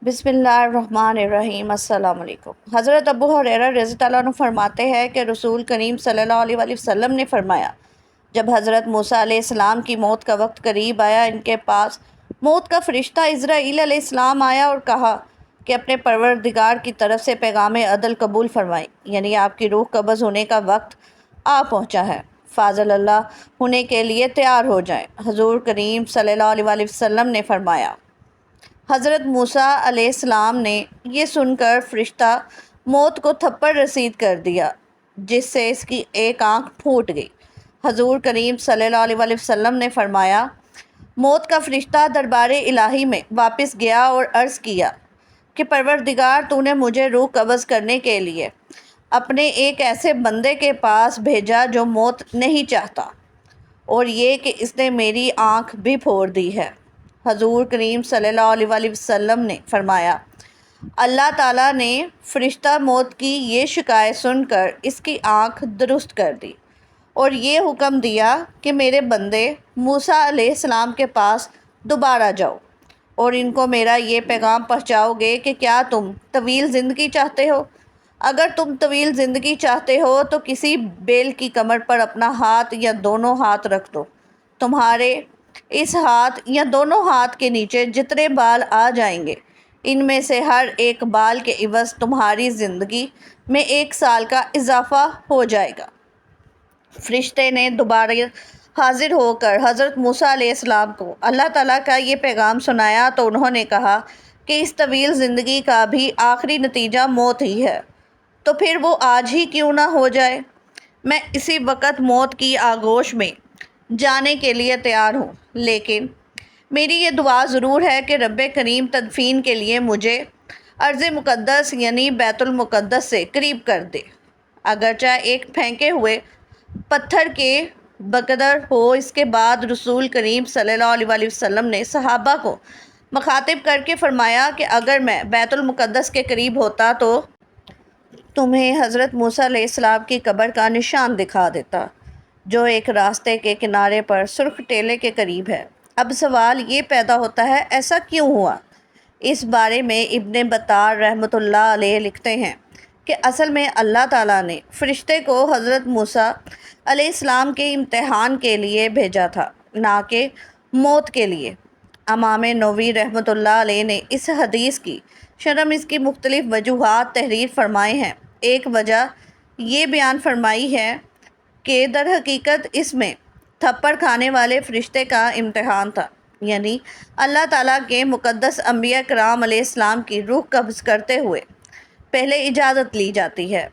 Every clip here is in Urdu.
بسم اللہ الرحمن الرحیم۔ السلام علیکم۔ حضرت ابو ہریرہ رضی اللہ عنہ فرماتے ہیں کہ رسول کریم صلی اللہ علیہ وسلم نے فرمایا، جب حضرت موسیٰ علیہ السلام کی موت کا وقت قریب آیا، ان کے پاس موت کا فرشتہ عزرائیل علیہ السلام آیا اور کہا کہ اپنے پروردگار کی طرف سے پیغام عدل قبول فرمائیں، یعنی آپ کی روح قبض ہونے کا وقت آ پہنچا ہے، فاضل اللہ ہونے کے لیے تیار ہو جائیں۔ حضور کریم صلی اللہ علیہ وسلم نے فرمایا، حضرت موسیٰ علیہ السلام نے یہ سن کر فرشتہ موت کو تھپڑ رسید کر دیا، جس سے اس کی ایک آنکھ پھوٹ گئی۔ حضور کریم صلی اللہ علیہ وسلم نے فرمایا، موت کا فرشتہ دربار الہی میں واپس گیا اور عرض کیا کہ پروردگار، تو نے مجھے روح قبض کرنے کے لیے اپنے ایک ایسے بندے کے پاس بھیجا جو موت نہیں چاہتا، اور یہ کہ اس نے میری آنکھ بھی پھوڑ دی ہے۔ حضور کریم صلی اللہ علیہ وسلم نے فرمایا، اللہ تعالیٰ نے فرشتہ موت کی یہ شکایت سن کر اس کی آنکھ درست کر دی اور یہ حکم دیا کہ میرے بندے موسیٰ علیہ السلام کے پاس دوبارہ جاؤ اور ان کو میرا یہ پیغام پہنچاؤ گے کہ کیا تم طویل زندگی چاہتے ہو؟ اگر تم طویل زندگی چاہتے ہو تو کسی بیل کی کمر پر اپنا ہاتھ یا دونوں ہاتھ رکھ دو، تمہارے اس ہاتھ یا دونوں ہاتھ کے نیچے جتنے بال آ جائیں گے، ان میں سے ہر ایک بال کے عوض تمہاری زندگی میں 1 سال کا اضافہ ہو جائے گا۔ فرشتے نے دوبارہ حاضر ہو کر حضرت موسیٰ علیہ السلام کو اللہ تعالیٰ کا یہ پیغام سنایا تو انہوں نے کہا کہ اس طویل زندگی کا بھی آخری نتیجہ موت ہی ہے، تو پھر وہ آج ہی کیوں نہ ہو جائے؟ میں اسی وقت موت کی آغوش میں جانے کے لیے تیار ہوں، لیکن میری یہ دعا ضرور ہے کہ رب کریم تدفین کے لیے مجھے ارض مقدس یعنی بیت المقدس سے قریب کر دے، اگرچہ ایک پھینکے ہوئے پتھر کے بقدر ہو۔ اس کے بعد رسول کریم صلی اللہ علیہ وسلم نے صحابہ کو مخاطب کر کے فرمایا کہ اگر میں بیت المقدس کے قریب ہوتا تو تمہیں حضرت موسیٰ علیہ السلام کی قبر کا نشان دکھا دیتا، جو ایک راستے کے کنارے پر سرخ ٹیلے کے قریب ہے۔ اب سوال یہ پیدا ہوتا ہے، ایسا کیوں ہوا؟ اس بارے میں ابن بطار رحمۃ اللہ علیہ لکھتے ہیں کہ اصل میں اللہ تعالیٰ نے فرشتے کو حضرت موسیٰ علیہ السلام کے امتحان کے لیے بھیجا تھا، نہ کہ موت کے لیے۔ امام نووی رحمۃ اللہ علیہ نے اس حدیث کی شرح میں اس کی مختلف وجوہات تحریر فرمائے ہیں۔ ایک وجہ یہ بیان فرمائی ہے کہ در حقیقت اس میں تھپڑ کھانے والے فرشتے کا امتحان تھا، یعنی اللہ تعالیٰ کے مقدس انبیاء کرام علیہ السلام کی روح قبض کرتے ہوئے پہلے اجازت لی جاتی ہے،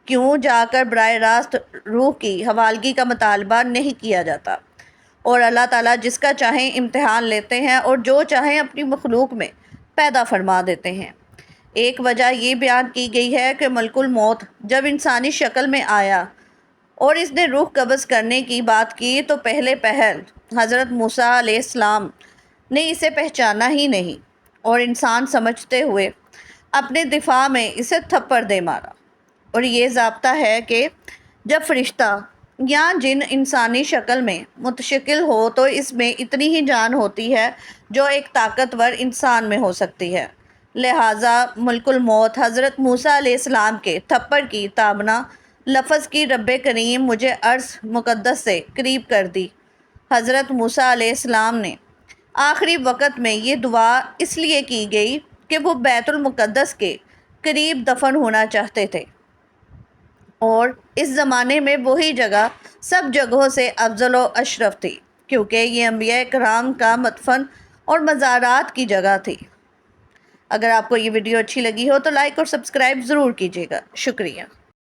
کیوں جا کر براہ راست روح کی حوالگی کا مطالبہ نہیں کیا جاتا، اور اللہ تعالیٰ جس کا چاہیں امتحان لیتے ہیں اور جو چاہیں اپنی مخلوق میں پیدا فرما دیتے ہیں۔ ایک وجہ یہ بیان کی گئی ہے کہ ملک الموت جب انسانی شکل میں آیا اور اس نے روح قبض کرنے کی بات کی تو پہلے پہل حضرت موسیٰ علیہ السلام نے اسے پہچانا ہی نہیں اور انسان سمجھتے ہوئے اپنے دفاع میں اسے تھپڑ دے مارا۔ اور یہ ضابطہ ہے کہ جب فرشتہ یا جن انسانی شکل میں متشکل ہو تو اس میں اتنی ہی جان ہوتی ہے جو ایک طاقتور انسان میں ہو سکتی ہے، لہٰذا ملک الموت حضرت موسیٰ علیہ السلام کے تھپڑ کی تابنا لفظ کی رب کریم مجھے ارض مقدس سے قریب کر دی۔ حضرت موسیٰ علیہ السلام نے آخری وقت میں یہ دعا اس لیے کی گئی کہ وہ بیت المقدس کے قریب دفن ہونا چاہتے تھے، اور اس زمانے میں وہی جگہ سب جگہوں سے افضل و اشرف تھی، کیونکہ یہ انبیاء کرام کا مدفن اور مزارات کی جگہ تھی۔ اگر آپ کو یہ ویڈیو اچھی لگی ہو تو لائک اور سبسکرائب ضرور کیجیے گا۔ شکریہ۔